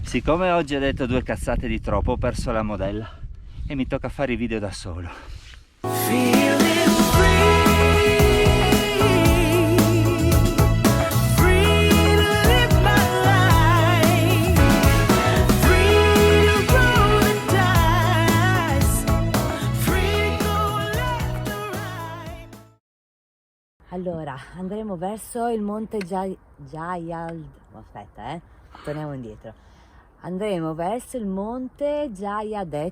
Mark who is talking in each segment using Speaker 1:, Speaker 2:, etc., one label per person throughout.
Speaker 1: Siccome oggi ho detto 2 cazzate di troppo, ho perso la modella e mi tocca fare i video da solo.
Speaker 2: Allora, andremo verso il monte Jayad. Aspetta, torniamo indietro. Andremo verso il monte Jayadet.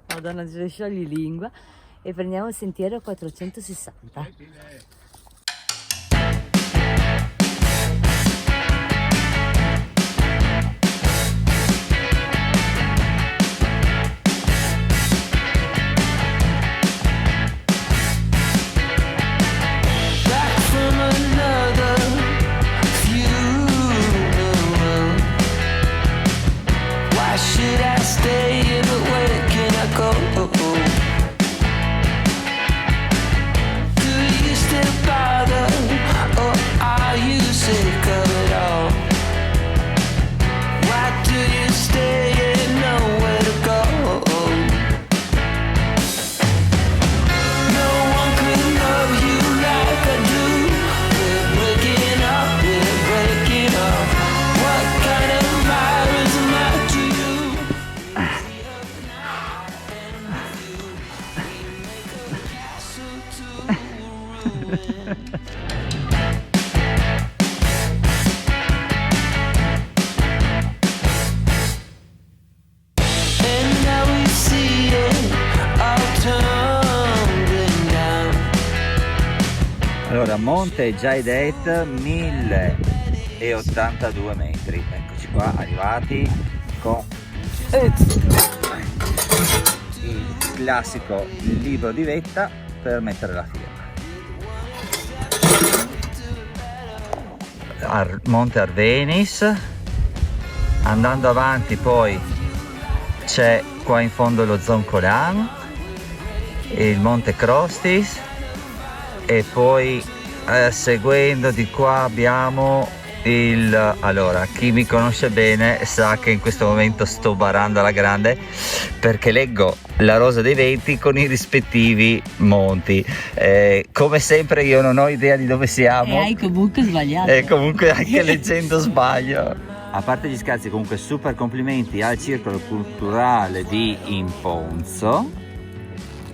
Speaker 2: Madonna, ci sciogli lingua. E prendiamo il sentiero 460.
Speaker 1: Allora, Monte Jaydet, 1082 metri. Eccoci qua, arrivati con il classico libro di vetta per mettere la firma. Monte Arvenis. Andando avanti poi c'è qua in fondo lo Zoncolan, il Monte Krostis, e poi seguendo di qua abbiamo allora, chi mi conosce bene sa che in questo momento sto barando alla grande perché leggo la Rosa dei Venti con i rispettivi monti. Come sempre io non ho idea di dove siamo,
Speaker 2: E hai comunque sbagliato.
Speaker 1: E comunque anche leggendo sbaglio. A parte gli scherzi, comunque super complimenti al Circolo Culturale di Imponzo,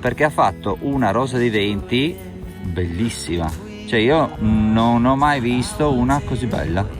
Speaker 1: perché ha fatto una Rosa dei Venti bellissima. Cioè io non ho mai visto una così bella.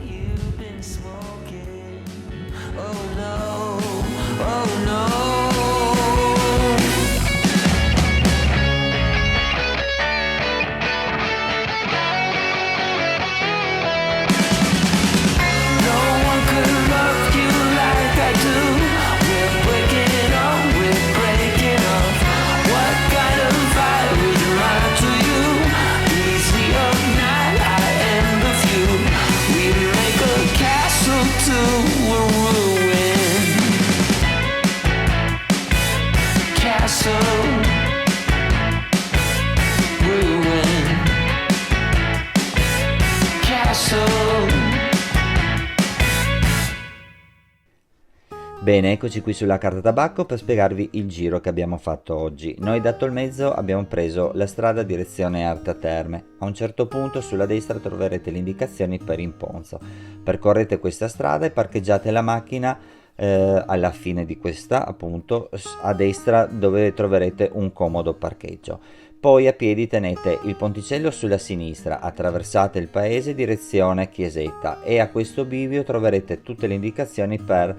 Speaker 1: Bene, eccoci qui sulla carta tabacco per spiegarvi il giro che abbiamo fatto oggi. Noi da Tolmezzo abbiamo preso la strada direzione Arta Terme. A un certo punto sulla destra troverete le indicazioni per Imponzo. Percorrete questa strada e parcheggiate la macchina alla fine di questa, appunto a destra, dove troverete un comodo parcheggio. Poi a piedi tenete il ponticello sulla sinistra, attraversate il paese direzione Chiesetta e a questo bivio troverete tutte le indicazioni per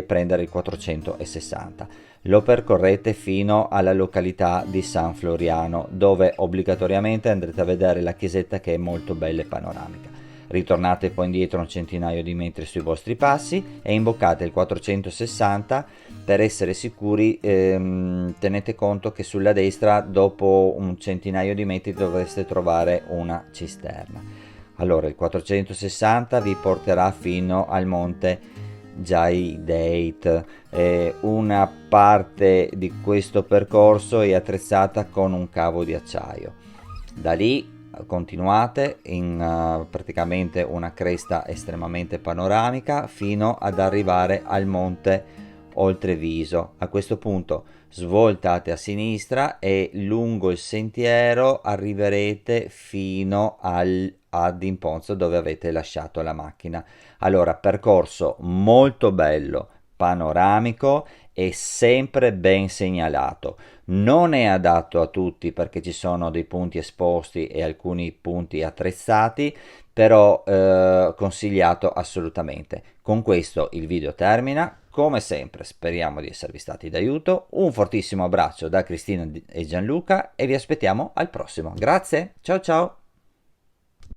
Speaker 1: prendere il 460. Lo percorrete fino alla località di San Floriano, dove obbligatoriamente andrete a vedere la chiesetta, che è molto bella e panoramica. Ritornate poi indietro un centinaio di metri sui vostri passi e imboccate il 460. Per essere sicuri tenete conto che sulla destra dopo un centinaio di metri dovreste trovare una cisterna. Allora il 460 vi porterà fino al monte Jaydet. Una parte di questo percorso è attrezzata con un cavo di acciaio. Da lì continuate in praticamente una cresta estremamente panoramica fino ad arrivare al monte Oltreviso. A questo punto svoltate a sinistra e lungo il sentiero arriverete fino ad Imponzo, dove avete lasciato la macchina. Allora, percorso molto bello, panoramico e sempre ben segnalato. Non è adatto a tutti perché ci sono dei punti esposti e alcuni punti attrezzati, però consigliato assolutamente. Con questo il video termina. Come sempre speriamo di esservi stati d'aiuto. Un fortissimo abbraccio da Cristina e Gianluca e vi aspettiamo al prossimo. Grazie, ciao ciao!